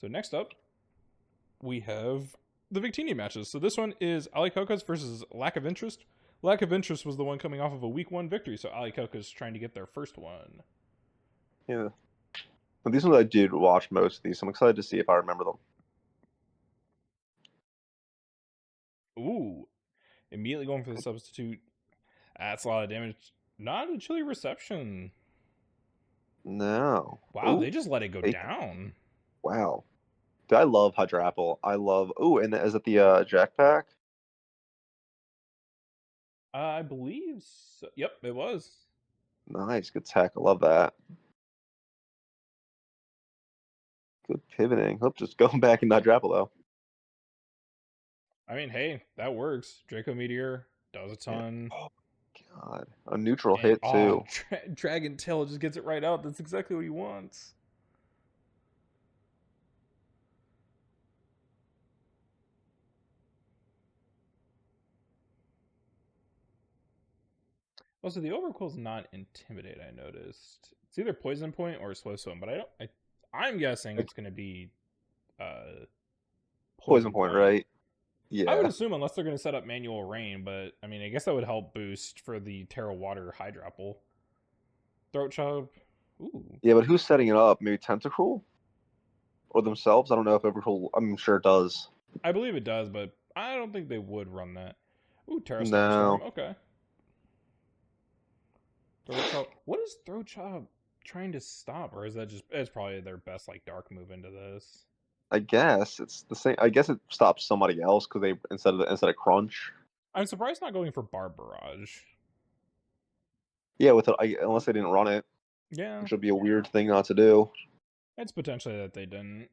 So next up, we have the Victini matches. So this one is Ali Kokas versus Lack of Interest. Lack of Interest was the one coming off of a week 1 victory, so Ali Kokas trying to get their first one. Yeah. But these ones I did watch most of these, so I'm excited to see if I remember them. Ooh, immediately going for the substitute. That's a lot of damage. Not a chilly reception. No. Wow, Ooh. they just let it go down. Wow. Dude, I love Hydra Apple. I love. Ooh, and is it the Jack Pack? I believe so. Yep, it was. Nice. Good tech. I love that. Good pivoting. Hope just going back in Hydra Apple, though. I mean, hey, that works. Draco Meteor does a Yeah. ton. Oh, God. A neutral And, hit, too. Dragon Tail just gets it right out. That's exactly what he wants. Also, the Overcool's not Intimidate, I noticed. It's either Poison Point or Swift Swim, but I'm guessing Like, it's going to be uh, poison Poison point, Point. right? I would Yeah. assume, unless they're going to set up Manual Rain, but I mean, I guess that would help boost for the Terra Water Hydropple. Throat Chop. Ooh. Yeah, but who's setting it up? Maybe Tentacruel? Or themselves? I don't know if Evercool. I'm sure it does. I believe it does, but I don't think they would run that. Ooh, Terra Storm. No. Okay. Throat Chop. What is Throat Chop trying to stop? Or is that just. It's probably their best, like, dark move into this. I guess it's the same. I guess it stops somebody else because they instead of Crunch. I'm surprised not going for Bar Barrage. Yeah, unless they didn't run it, Yeah, which would be a weird thing not to do. it's potentially that they didn't.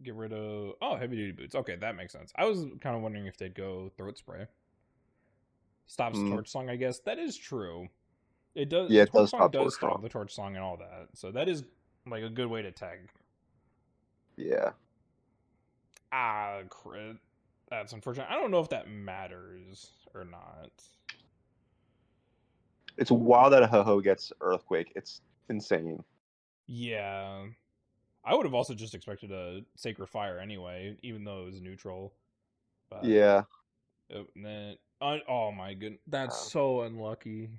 Get rid of. Oh, heavy duty boots. Okay, that makes sense. I was kind of wondering if they'd go throat spray. Stops Mm, torch song, I guess. That is true. It does. yeah, it Torch does song stop does Torch stop Strong. the torch song and all that. So that is like a good way to tag. Yeah, Ah, crit. That's unfortunate. I don't know if that matters or not. it's Ooh. wild that a Ho-Ho gets Earthquake. It's insane. Yeah. I would have also just expected a Sacred Fire anyway, even though it was neutral. But Yeah, then, oh my goodness, that's uh, so unlucky.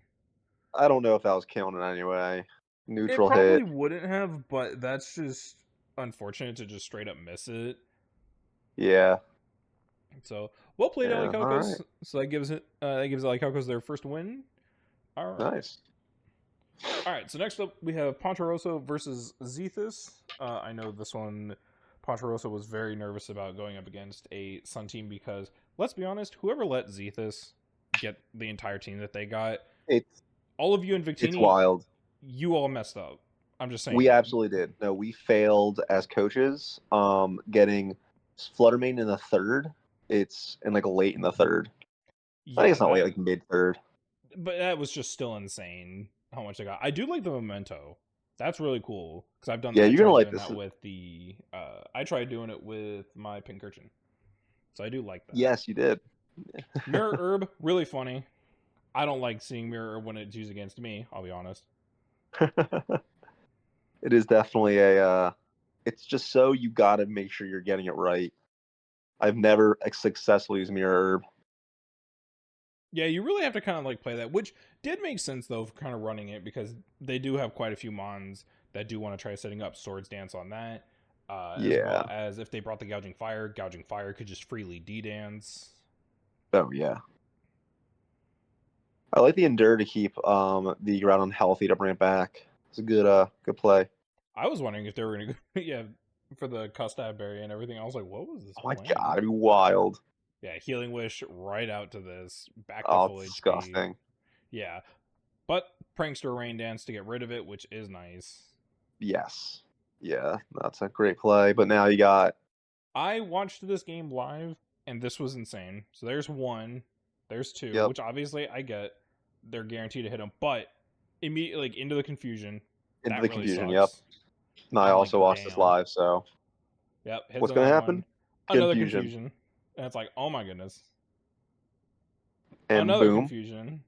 I don't know if that was killing it anyway. It Neutral probably hit. wouldn't have, but that's just unfortunate to just straight up miss it. Yeah, So well played, Ali yeah. All right, Cocos. So that gives Ali Cocos their first win. All right. nice. All right, so next up we have Ponderosa versus Zethus. I know this one, Ponderosa was very nervous about going up against a Sun team because, let's be honest, whoever let Zethus get the entire team that they got, It's all of you in it's Victini, wild. you all messed up. I'm just saying We it. absolutely did. No, we failed as coaches. Getting Fluttermane in the third. It's in like late in the third. I think Yeah, it's not late, that, like mid third. but that was just still insane how much I got. I do like the memento. That's really cool because I've done that. Yeah, I you're gonna tried like doing this. that with the. I tried doing it with my Pincurchin, so I do like that. Yes, you did. Mirror Herb, really funny. I don't like seeing Mirror Herb when it's used against me. I'll be honest. It is definitely a. It's just so you got to make sure you're getting it right. I've never successfully used Mirror Herb. Yeah, you really have to kind of like play that, which did make sense though, for kind of running it because they do have quite a few mons that do want to try setting up Swords Dance on that, as well Yeah. as if they brought the Gouging Fire could just freely D dance. Oh yeah. I like the Endure to keep the ground unhealthy to bring it back. It's a good play. I was wondering if they were gonna go, yeah, for the Custad Berry and everything. I was like, what was this Oh my plan? god, it'd be wild. Yeah, Healing Wish right out to this, back to Oh, full it's HP. disgusting. Yeah, but Prankster Rain Dance to get rid of it, which is nice. Yes. Yeah, that's a great play. But now you got. I watched this game live, and this was insane. So there's one, there's two, Yep. which obviously I get. They're guaranteed to hit them, but immediately like into the confusion, Into that the really confusion. Yep. sucks. And I I'm like, also watched this damn. live, so Yep, hits what's on gonna that happen? one. Another Confusion. confusion. And it's like, oh my goodness. And Another boom. confusion.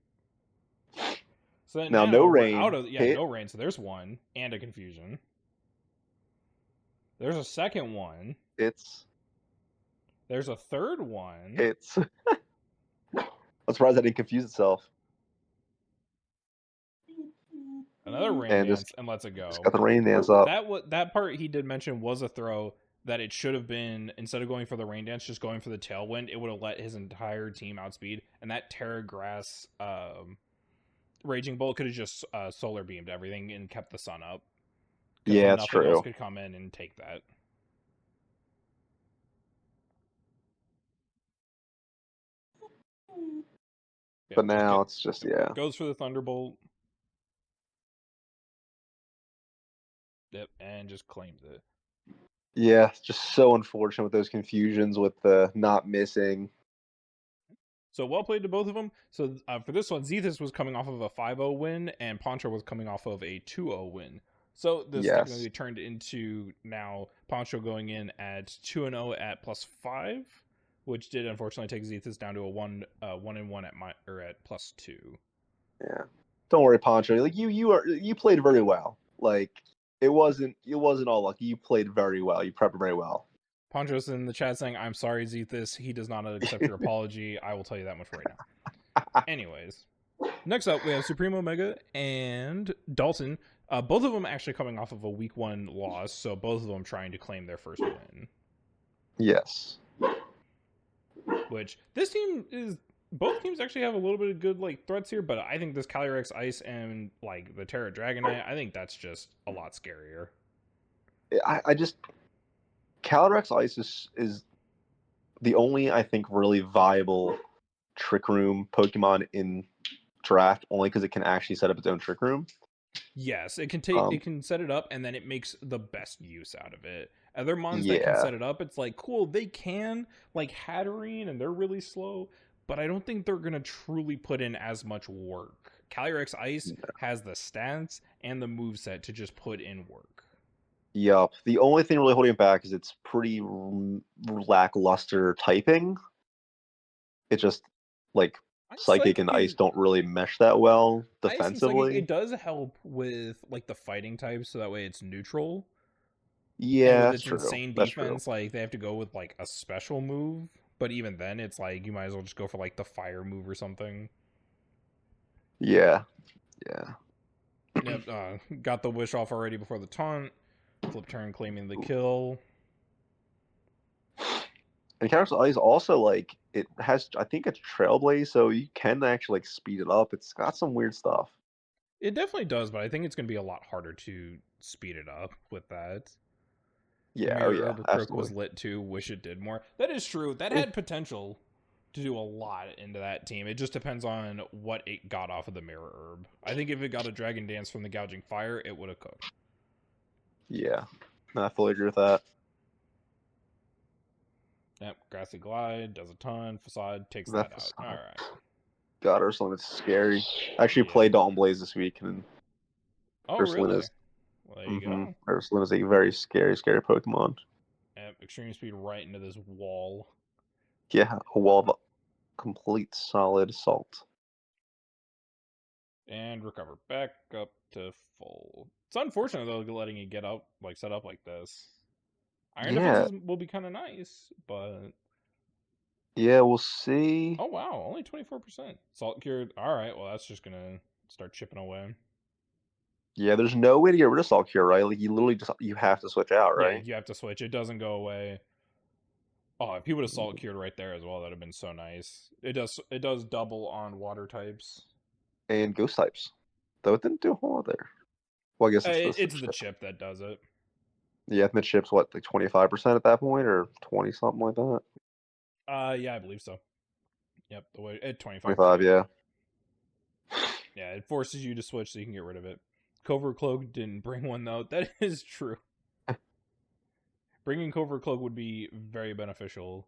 So Now no now we're out rain. of, yeah, Hit. no rain. So there's one and a confusion. There's a second one. It's There's a third one. it's. I'm surprised that didn't confuse itself. Another rain And dance and lets it just go. got the rain dance up. That part he did mention was a throw that it should have been, instead of going for the rain dance, just going for the tailwind. It would have let his entire team outspeed, and that Terra Grass Raging Bolt could have just solar beamed everything and kept the sun up, because Yeah, it's nothing else true. could come in and take that. But Yep, just now it's just yeah. goes for the Thunderbolt. Yep, and just claims it. Yeah, it's just so unfortunate with those confusions with the not missing. So well played to both of them. So for this one, Zethus was coming off of a 5-0 win, and Poncho was coming off of a 2-0 win. So this Yes. technically turned into now Poncho going in at 2-0 at +5, which did unfortunately take Zethus down to a 1-1 at +2. Yeah. Don't worry, Poncho. Like you played very well. Like it wasn't all lucky. You played very well. You prepped very well. Poncho's in the chat saying, "I'm sorry, Zethus. He does not accept your apology. I will tell you that much right now." Anyways, next up, we have Supreme Omega and Dalton. Both of them actually coming off of a week 1 loss, so both of them trying to claim their first win. Yes. Which this team is, both teams actually have a little bit of good like threats here, but I think this Calyrex Ice and like the Terra Dragonite, I think that's just a lot scarier. I just Calyrex Ice is the only I think really viable Trick Room Pokemon in draft, only because it can actually set up its own Trick Room. Yes, Um, it can set it up and then it makes the best use out of it. Other mons that can yeah, set it up, it's like cool, they can, like Hatterene, and they're really slow, but I don't think they're gonna truly put in as much work. Calyrex Ice has the stats and the moveset to just put in work. yup. The only thing really holding it back is it's pretty lackluster typing. It just like Psychic and Psychic Ice is don't really mesh that well Ice and Psychic, defensively. it does help with like the fighting types, so that way it's neutral. And Yeah, with that's its true. insane That's true. defense, like they have to go with like a special move. But even then, it's like you might as well just go for like the fire move or something. Yeah, yeah. Yep, got the wish off already before the taunt. Flip turn claiming the kill. And Counter Ice also like it has I think it's Trailblaze, so you can actually like speed it up. It's got some weird stuff. It definitely does, but I think it's going to be a lot harder to speed it up with that. Yeah, oh Mirror yeah, Herb or Croak was absolutely. lit too. Wish it did more. That is true. That Eh, had potential to do a lot into that team. It just depends on what it got off of the Mirror Herb. I think if it got a Dragon Dance from the Gouging Fire, it would have cooked. Yeah, I fully agree with that. Yep, Grassy Glide does a ton. Facade takes That that out. All facade. right. God, Ursulin is scary. I actually Yeah. played Dawn Blaze this week, and Oh, Ursulin really? is Well, there you go. Ursulin is a very scary, scary Pokemon. Yep, extreme speed right into this wall. Yeah, a wall of complete solid salt. And recover back up to full. It's unfortunate though, letting it get up, like set up like this. Iron Yeah, defenses will be kind of nice, but yeah, we'll see. oh wow, only 24%. Salt cured. All right, well that's just gonna start chipping away. Yeah, there's no way to get rid of Salt Cure, right? Like you literally just you have to switch out, Yeah, right? you have to switch. It doesn't go away. Oh, if he would have salt cured right there as well, that'd have been so nice. It does double on water types. And Ghost types, though it didn't do a whole lot there. Well, I guess it's the It's the chip. chip that does it. Yeah, and the chip's what like 25% at that point, or 20 something like that. Yeah, I believe so. Yep, the way at 25, 25%. yeah. Yeah, it forces you to switch so you can get rid of it. Covert Cloak didn't bring one though. That is true. Bringing Covert Cloak would be very beneficial.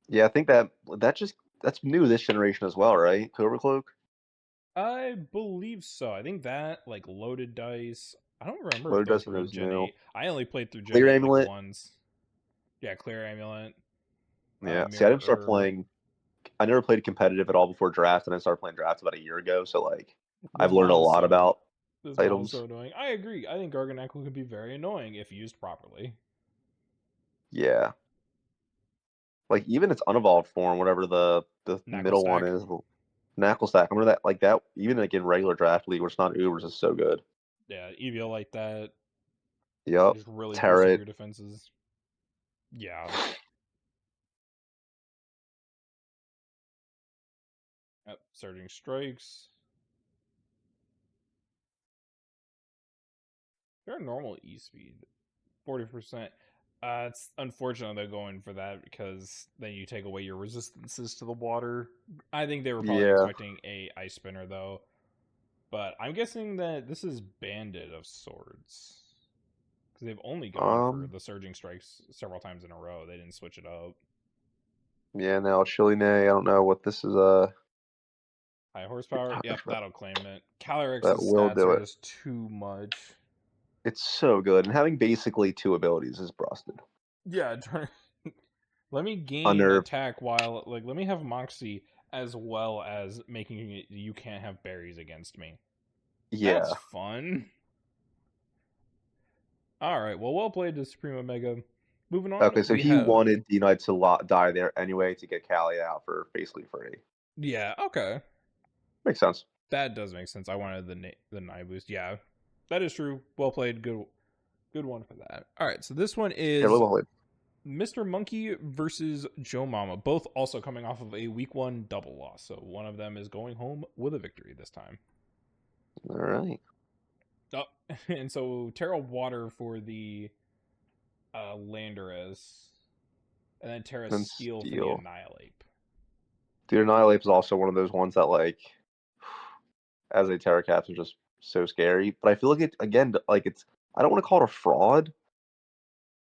Yeah, I think that's new this generation as well, right? Cobra Cloak. I believe so. I think that like loaded dice. I don't remember if Loader those Dust were in is Gen new. 8. I only played through Gen Clear 8 like Amulet. once. Yeah, Clear Amulet, Yeah. See, I Mirror didn't start Herb. playing. I never played competitive at all before draft, and I started playing draft about a year ago. So like, Was I've learned a WoW lot so about. This ball is items. so annoying. I agree. I think Garganacl can be very annoying if used properly. Yeah. Like even its unevolved form, whatever the Knackle middle one stack. is, Knackle Stack. I remember that like that even like in regular draft league, where it's not Ubers, is so good. Yeah, EVO like that. Yep. Just really boosts up Terra. your defenses. Yeah. Yep. Surging strikes. They're normal E speed. 40%. It's unfortunate they're going for that because then you take away your resistances to the water. I think they were probably Yeah. expecting a ice spinner though, but I'm guessing that this is Bandit of Swords because they've only gone for Um. the surging strikes several times in a row. They didn't switch it up. Yeah. Now Chili Nay. I don't know what this is. High horsepower. Yep, that'll claim it. That Calyrex's will stats do are it. just too much. It's so good, and having basically two abilities is busted. Yeah, let me gain Under. attack while let me have Moxie as well as making it you can't have berries against me. That's Yeah. fun. All right, well played to Supreme Omega. Moving on, Okay, so we he have wanted D-Knight to die there anyway to get Callie out for basically free. yeah, okay. Makes sense. That does make sense. I wanted the Night boost. Yeah. That is true. Well played. Good one for that. All right, so this one Yeah, is well played. Mr. Monkey versus Joe Mama, both also coming off of a week 1 double loss. So one of them is going home with a victory this time. All right. Oh, and so Terra Water for the Landorus, and then Terra And Steel for the Steel. Annihilate. Dude, Annihilate is also one of those ones that, like, as a Terra Captain, is just so scary. But I feel like it, again, like, it's, I don't want to call it a fraud,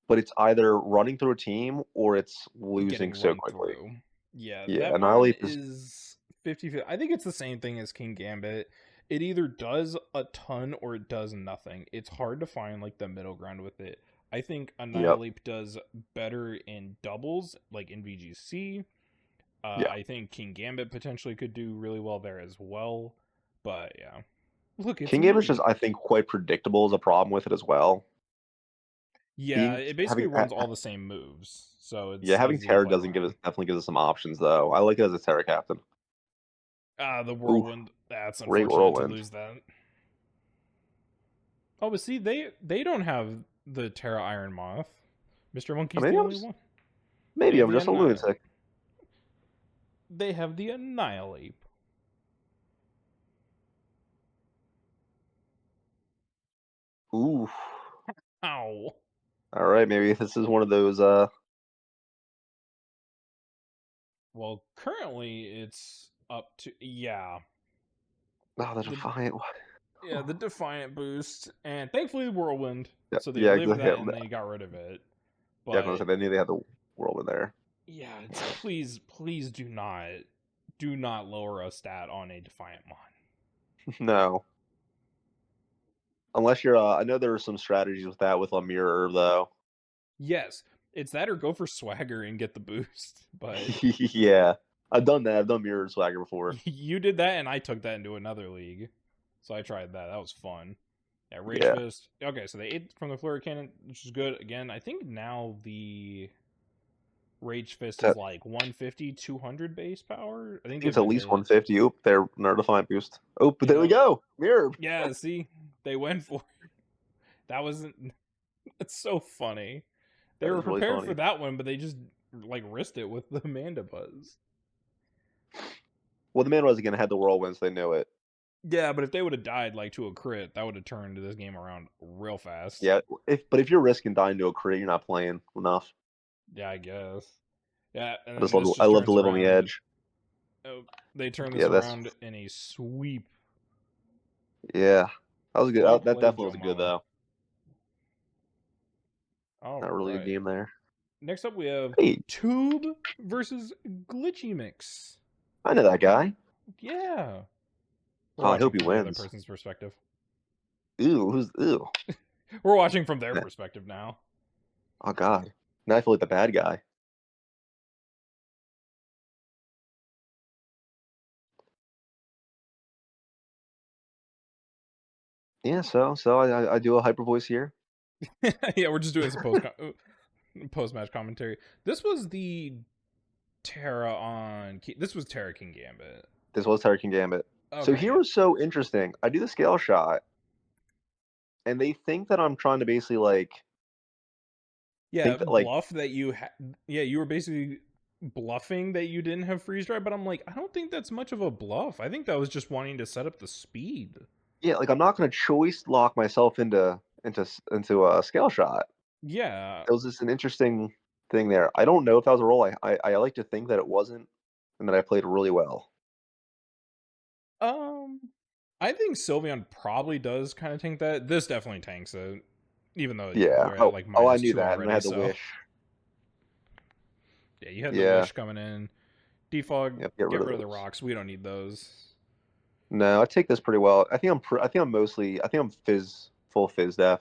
but it's either running through a team or it's losing Getting so run quickly. through. Yeah, Yeah, that one Annihilate is, is 50. I think it's the same thing as King Gambit. It either does a ton or it does nothing. It's hard to find like the middle ground with it. I think yep, Annihilate does better in doubles, like in VGC. yeah. I think King Gambit potentially could do really well there as well. But yeah. Look, it's King Game is just, me. I think, quite predictable is a problem with it as well. Yeah, Being it basically having runs all the same moves. So Yeah, it's having easy to Terra play doesn't give us around. definitely gives us some options though. I like it as a Terra captain. The Oof, Whirlwind. That's great unfortunate to whirlwind. lose that. Oh, but see, they don't have the Terra Iron Moth. Mr. Monkey's the only one. They Maybe have I'm the just a lunatic. they have the Annihilate. Ooh. Ow. All right, maybe this is one of those. Well, currently it's up to yeah Oh, the the Defiant. the Defiant boost, and thankfully Whirlwind. Yeah, So they yeah, lived exactly. that and they got rid of it. Yeah, I was But gonna say they knew they had the whirlwind there. yeah, it's please do not lower a stat on a Defiant Mon. No, unless you're. I know there were some strategies with that with a mirror though. Yes, it's that or go for Swagger and get the boost. But Yeah, I've done that. I've done mirror and swagger before. you did that, and I took that into another league. So I tried that. That was fun. Yeah, Rage Yeah, Fist. Okay, so they ate from the Flurry Cannon, which is good. Again, I think now the Rage Fist is that, like 150, 200 base power. I I think think they've it's at been least hit. 150. Oop, they're another Defiant boost. Oh, but there we Yep. go. Mirror. Yeah, see? They went for it. That wasn't. It's so funny. They That were is really prepared for funny. that one, but they just like risked it with the Amanda Buzz. Well, the man was again had the whirlwind, so they knew it. Yeah, but if they would have died like to a crit, that would have turned this game around real fast. Yeah, if you're risking dying to a crit, you're not playing enough. Yeah, I guess. Yeah, and I just then this I just love to turns live on the around. edge. Oh, they turn this Yeah, that's around in a sweep. yeah. That was good. Well That played, definitely Joe was good Mama. though. All Not a really good right. game there. Next up, we have Hey, Tube versus Glitchy Mix. I know that guy. Yeah. We're Oh, I watching hope he from the other wins. person's perspective. Ew, who's ew? We're watching from their perspective now. Oh God. Now I feel like the bad guy. Yeah, so I do a hyper voice here. Yeah, we're just doing some post match commentary. This was the Terra on. This was Terra King Gambit. This was Hurricane Gambit. So Okay, here yeah, was so interesting. I do the scale shot, and they think that I'm trying to basically like yeah. think that like Bluff that you had. Yeah, you were basically bluffing that you didn't have freeze drive, but I'm like, I don't think that's much of a bluff. I think that was just wanting to set up the speed. yeah, like I'm not gonna choice lock myself into a scale shot. Yeah. It was just an interesting thing there. I don't know if that was a role. I like to think that it wasn't, and that I played really well. Um, I think Sylveon probably does kind of tank that. This definitely tanks it, even though Yeah. we're at Oh, like I minus knew two that, and I already. had the So wish. yeah, you had the Yeah. wish coming in. Defog, Yep. Get rid get of rid of the those. rocks. We don't need those. No, I take this pretty well. I think I'm mostly. I think I'm full fizz def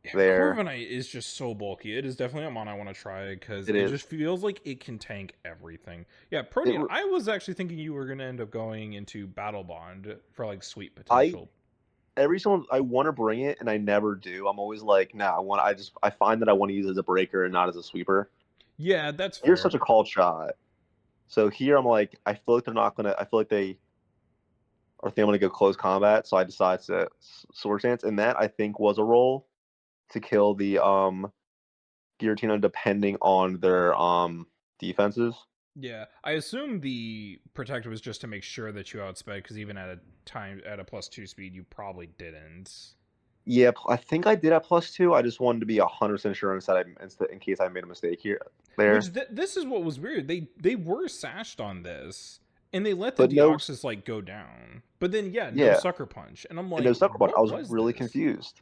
Yeah, there. Corviknight is just so bulky. It is definitely a mon I want to try because It it is. just feels like it can tank everything. Yeah, It. Protean. I was actually thinking you were gonna end up going into Battle Bond for like sweet I potential. every time I want to bring it, and I never do. I'm always like, nah. I find that I want to use it as a breaker and not as a sweeper. Yeah, that's Here's fair. such a called shot. So here I'm like, I feel like they're not gonna. I feel like they or think I'm gonna go close combat. So I decide to sword stance, and that I think was a roll to kill the Giratina depending on their defenses. Yeah, I assume the protect was just to make sure that you outsped because even at a time at a +2 speed, you probably didn't. Yeah, I think I did at +2. I just wanted to be 100% sure in case I made a mistake here there. Which this is what was weird. They were sashed on this, and they let the But no, Deoxys like go down. But then yeah, no yeah, sucker punch, and I'm and no like, sucker punch. I what was was really this? confused.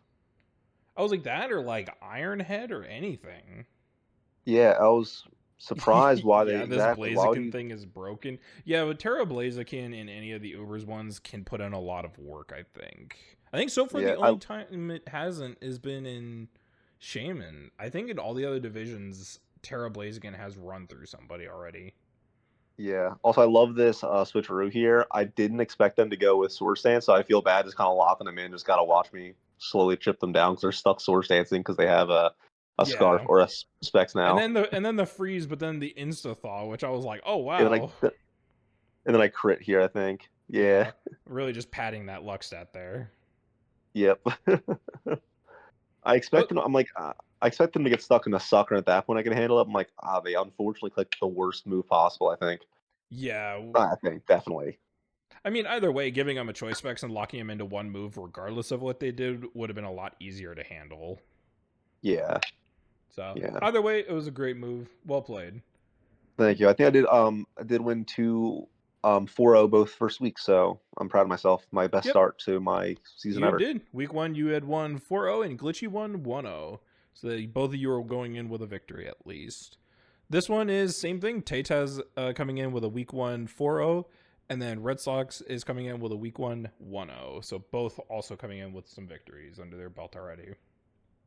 I was like that or like Iron Head or anything. Yeah, I was surprised why they Yeah, this exactly. Why would Blaziken you? thing is broken. Yeah, but Terra Blaziken in any of the Ubers ones can put in a lot of work, I think. I think so far Yeah, the only time it hasn't has been in Shaman. I think in all the other divisions, Terra Blaziken has run through somebody already. yeah. Also, I love this switcheroo here. I didn't expect them to go with sword stance, so I feel bad just kind of locking them in. Just gotta watch me slowly chip them down because they're stuck sword stancing because they have a scarf Yeah. or a specs now. And then the freeze, but then the insta thaw, which I was like, oh And then wow. I crit here. I think. Yeah. Yeah. Really just padding that luck stat there. Yep. I expect But them. I'm like, I expect them to get stuck in the sucker. At that point, I can handle it. I'm like, they unfortunately clicked the worst move possible. I think. yeah, I think definitely. I mean, either way, giving them a choice specs and locking them into one move, regardless of what they did, would have been a lot easier to handle. Yeah. So Yeah. either way, it was a great move. Well played. Thank you. I think I did win two 4-0 both first week, so I'm proud of myself. My best Yep, start to my season you ever. did. Week one, you had won 4-0, and Glitchy won 1-0. So both of you are going in with a victory at least. This one is same thing. Taytaz coming in with a week one 4-0, and then Red Sox is coming in with a week one 1-0. So both also coming in with some victories under their belt already.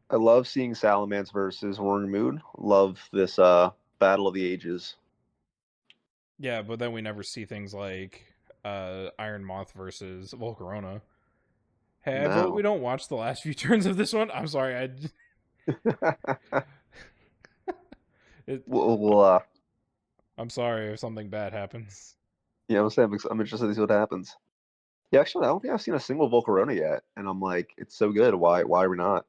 I love seeing Salamence versus Warren Moon. Love this battle of the ages. Yeah, but then we never see things like Iron Moth versus Volcarona. Hey, I vote we No. don't watch the last few turns of this one. I'm sorry. It, we'll I'm sorry if something bad happens. yeah, I'm interested to see what happens. Yeah, actually, I don't think I've seen a single Volcarona yet, and I'm like, it's so good. Why are we not?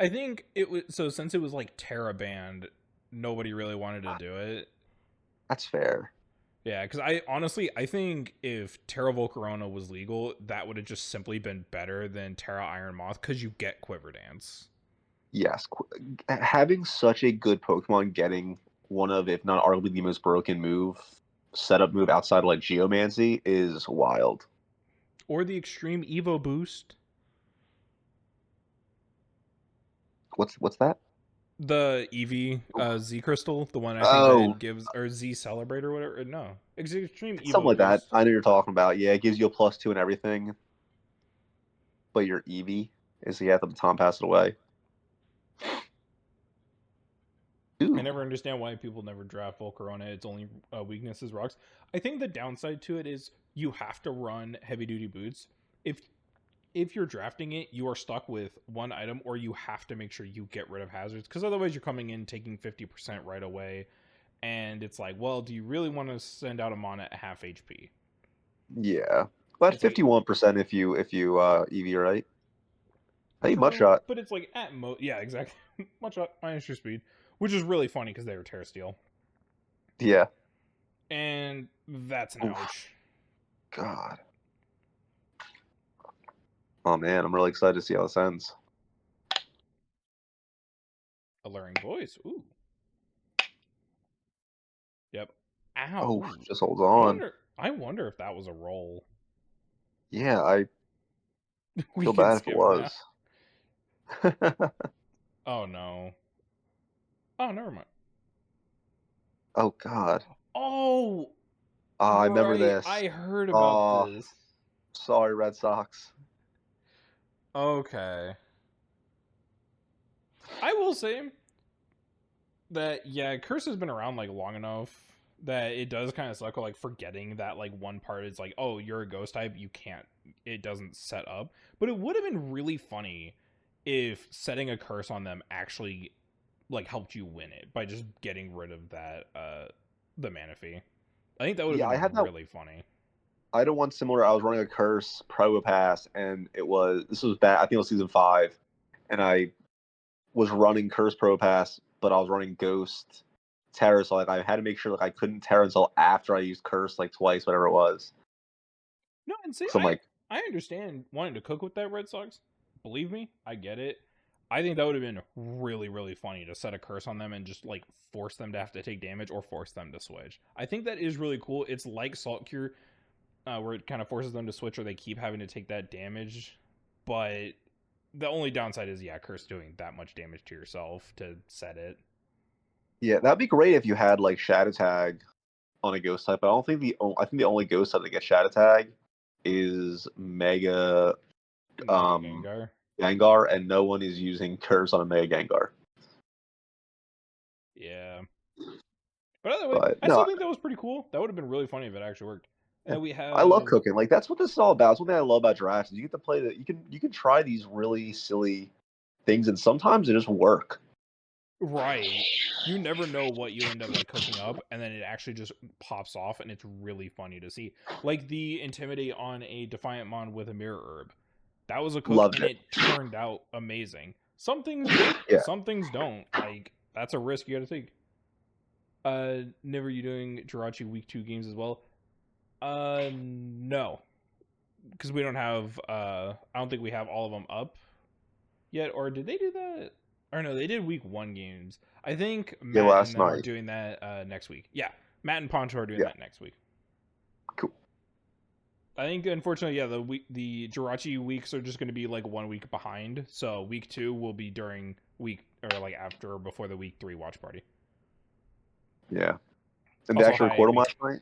I think it was so since it was like Terra banned, nobody really wanted to do it. That's fair. Yeah, because I honestly I think if Terra Volcarona was legal, that would have just simply been better than Terra Iron Moth because you get Quiver Dance. Yes, having such a good Pokemon getting one of, if not arguably the most broken setup move outside of like Geomancy is wild. Or the Extreme Evo boost. What's that? The Eevee Z Crystal, the one I think that Oh, it gives, or Z Celebrate or whatever. No, Extreme something Evo like that. Boost. I know you're talking about. Yeah, it gives you a +2 and everything, but your Eevee is the at the time passed away. I Ooh, never understand why people never draft Volcarona. Its only weakness is rocks. I think the downside to it is you have to run heavy duty boots. if you're drafting it, you are stuck with one item, or you have to make sure you get rid of hazards, because otherwise you're coming in taking 50% right away, and it's like, well, do you really want to send out a mana at half HP? Yeah. Well, that's It's like 51% if you EV right. Hey, much true, shot. but it's like yeah, exactly. Much up minus your speed, which is really funny because they were Terra Steel, Yeah. and that's an Oof. ouch. God. Oh man, I'm really excited to see how this ends. Alluring voice. Ooh. Yep. Ow. Oh, Ooh. just holds I on. wonder. I wonder if that was a roll. Yeah, I We feel can bad if it skip now. was. Oh no. Oh, never mind. Oh God. Oh, I remember right. this. I heard about Oh, this. sorry, Red Sox. Okay. I will say that yeah, Curse has been around like long enough that it does kind of suck, like forgetting that like one part is like, oh, you're a ghost type, you can't, it doesn't set up. But it would have been really funny if setting a curse on them actually like helped you win it by just getting rid of that the mana fee. I think that would have Yeah, I been had that. really funny. I had one similar. I was running a curse pro pass, and this was bad. I think it was season 5, and I was running curse pro pass, but I was running ghost terror, so like I had to make sure like I couldn't terror until after I used curse like twice, whatever it was. No, and see, So I'm like, I understand wanting to cook with that Red Sox. Believe me, I get it. I think that would have been really, really funny to set a curse on them and just like force them to have to take damage or force them to switch. I think that is really cool. It's like Salt Cure, where it kind of forces them to switch or they keep having to take that damage. But the only downside is, yeah, curse doing that much damage to yourself to set it. yeah, that'd be great if you had like Shadow Tag on a ghost type. But I don't think I think the only ghost type that gets Shadow Tag is Mega Mega um Gengar. Gengar, and no one is using curse on a Mega Gengar. Yeah. But either way, But I still no, think that was pretty cool. That would have been really funny if it actually worked. And yeah, then we I love have cooking. Like that's what this is all about. It's one thing I love about drafts. Is you get to play that. You can try these really silly things, and sometimes they just work. right. You never know what you end up like cooking up, and then it actually just pops off, and it's really funny to see. Like the Intimidate on a Defiant Mon with a Mirror Herb. That was a cook, Loved and it. it turned out amazing. Some things work, Yeah. some things don't. Like that's a risk you got to take. Never, you doing Jirachi week 2 games as well? No, because we don't have. I don't think we have all of them up yet, or did they do that? Or no, they did week 1 games. I think Yeah, Matt and last them are night. doing that next week. Yeah, Matt and Poncho are doing Yeah, that next week. cool. I think unfortunately, yeah, the Jirachi weeks are just going to be like 1 week behind. So week 2 will be during week or like after or before the week 3 watch party. Yeah. And they Also, actually hi record them Amy. last night?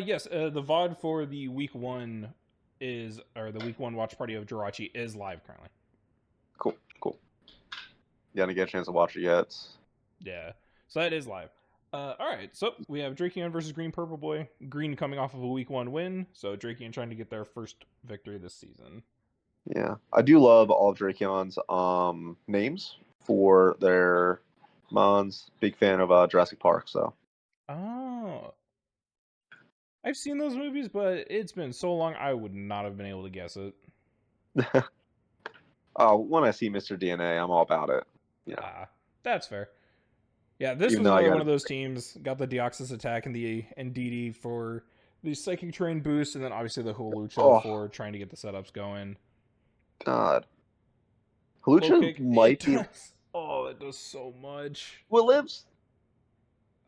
Yes, the VOD for the week 1 is, or the week 1 watch party of Jirachi is live currently. Cool, cool. You didn't get a chance to watch it yet. Yeah, so that is live. All right, so we have Drakeon versus Green Purple Boy. Green coming off of a week 1 win, so Drakeon trying to get their first victory this season. Yeah. I do love all of Drakeon's names for their mons. Big fan of Jurassic Park, so. Oh, I've seen those movies, but it's been so long I would not have been able to guess it. When I see Mr. DNA, I'm all about it. Yeah. Ah, that's fair. Yeah, this Even was though I another got one of it. those teams. Got the Deoxys attack and the DD for the Psychic Train boost, and then obviously the Hulucha Oh, for trying to get the setups going. God. Low Halucha kick, it might be. does. Oh, it does so much. What lives?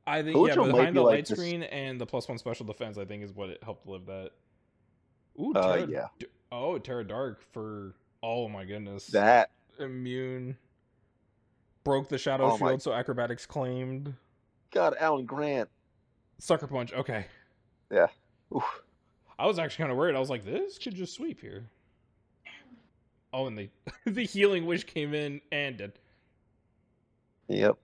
I think, yeah, Halucha might behind be the like light this. screen and the +1 special defense, I think is what it helped live that. Ooh, Terra. Yeah. Oh, Terra Dark for. Oh my goodness. That. Immune. Broke the Shadow Oh my Shield, so Acrobatics claimed. God, Alan Grant. Sucker Punch, okay. Yeah. Oof. I was actually kind of worried. I was like, this could just sweep here. Oh, and the Healing Wish came in and did. Yep.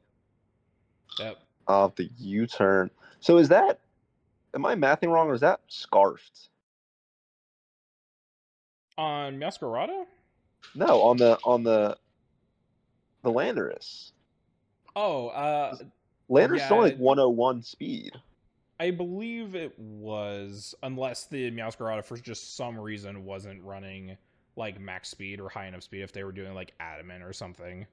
Yep. The U-turn. So is that? Am I mathing wrong, or is that scarfed? On Masquerada? No, on the Landorus. Oh, Landorus is only yeah, like 101 speed. I believe it was, unless the Masquerada for just some reason wasn't running like max speed or high enough speed if they were doing like adamant or something.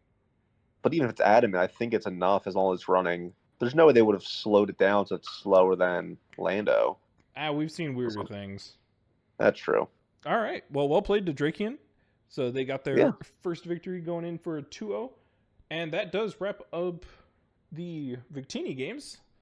But even if it's adamant, I think it's enough as long as it's running. There's no way they would have slowed it down so it's slower than Lando. We've seen weirder things. That's true. All right. Well played to Drakian. So they got Yeah. their first victory going in for a 2-0. And that does wrap up the Victini games.